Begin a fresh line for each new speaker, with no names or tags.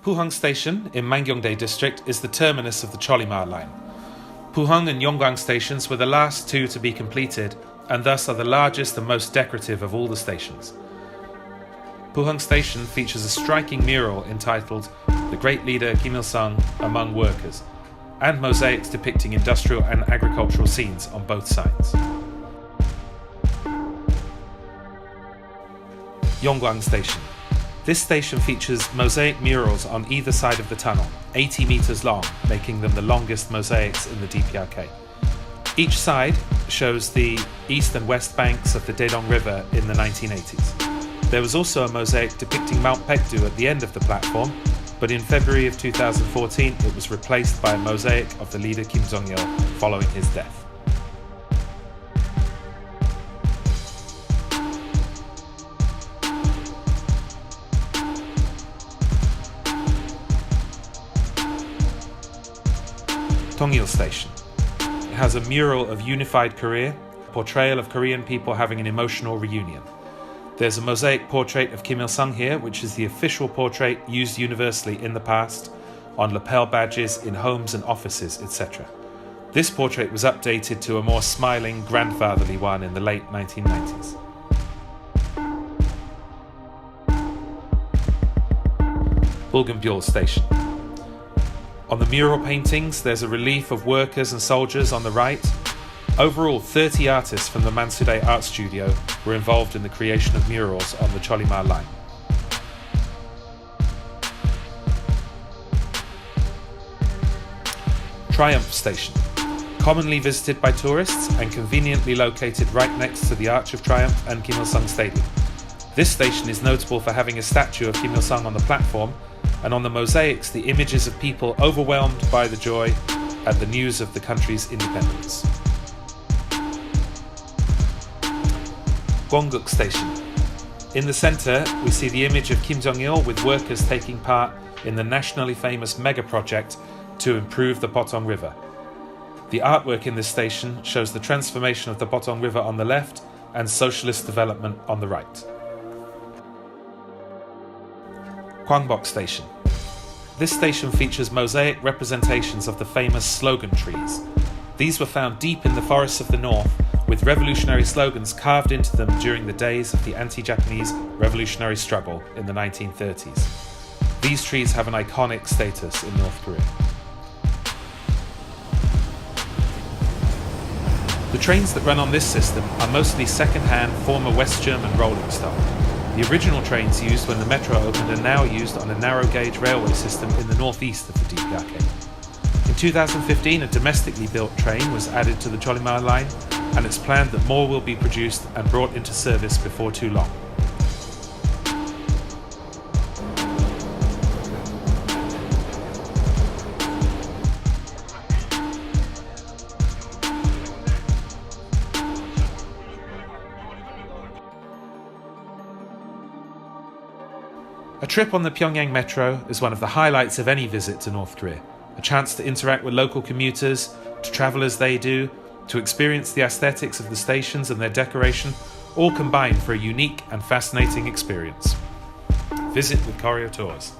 Puhung Station in Mangyongdae district is the terminus of the Chollima Line. Puhung and Yonggwang stations were the last two to be completed and thus are the largest and most decorative of all the stations. Puhung Station features a striking mural entitled "The Great Leader Kim Il-sung Among Workers" and mosaics depicting industrial and agricultural scenes on both sides. Yonggwang Station. This station features mosaic murals on either side of the tunnel, 80 meters long, making them the longest mosaics in the DPRK. Each side shows the east and west banks of the Daedong River in the 1980s. There was also a mosaic depicting Mount Paektu at the end of the platform, but in February of 2014 it was replaced by a mosaic of the leader Kim Jong-il following his death. Tongil Station. It has a mural of unified Korea, a portrayal of Korean people having an emotional reunion. There's a mosaic portrait of Kim Il-sung here, which is the official portrait used universally in the past on lapel badges, in homes and offices, etc. This portrait was updated to a more smiling, grandfatherly one in the late 1990s. Puhung Station. On the mural paintings, there's a relief of workers and soldiers on the right. Overall, 30 artists from the Mansudae Art Studio were involved in the creation of murals on the Chollima Line. Triumph Station. Commonly visited by tourists and conveniently located right next to the Arch of Triumph and Kim Il-sung Stadium. This station is notable for having a statue of Kim Il-sung on the platform, and on the mosaics the images of people overwhelmed by the joy at the news of the country's independence. Gwanguk Station. In the centre we see the image of Kim Jong-il with workers taking part in the nationally famous mega project to improve the Puhung River. The artwork in this station shows the transformation of the Puhung River on the left and socialist development on the right. Kwangbok Station. This station features mosaic representations of the famous slogan trees. These were found deep in the forests of the north, with revolutionary slogans carved into them during the days of the anti-Japanese revolutionary struggle in the 1930s. These trees have an iconic status in North Korea. The trains that run on this system are mostly second-hand former West German rolling stock. The original trains used when the metro opened are now used on a narrow-gauge railway system in the northeast of the DPRK. In 2015, a domestically built train was added to the Chollima Line, and it's planned that more will be produced and brought into service before too long. A trip on the Pyongyang Metro is one of the highlights of any visit to North Korea. A chance to interact with local commuters, to travel as they do, to experience the aesthetics of the stations and their decoration, all combined for a unique and fascinating experience. Visit with Koryo Tours.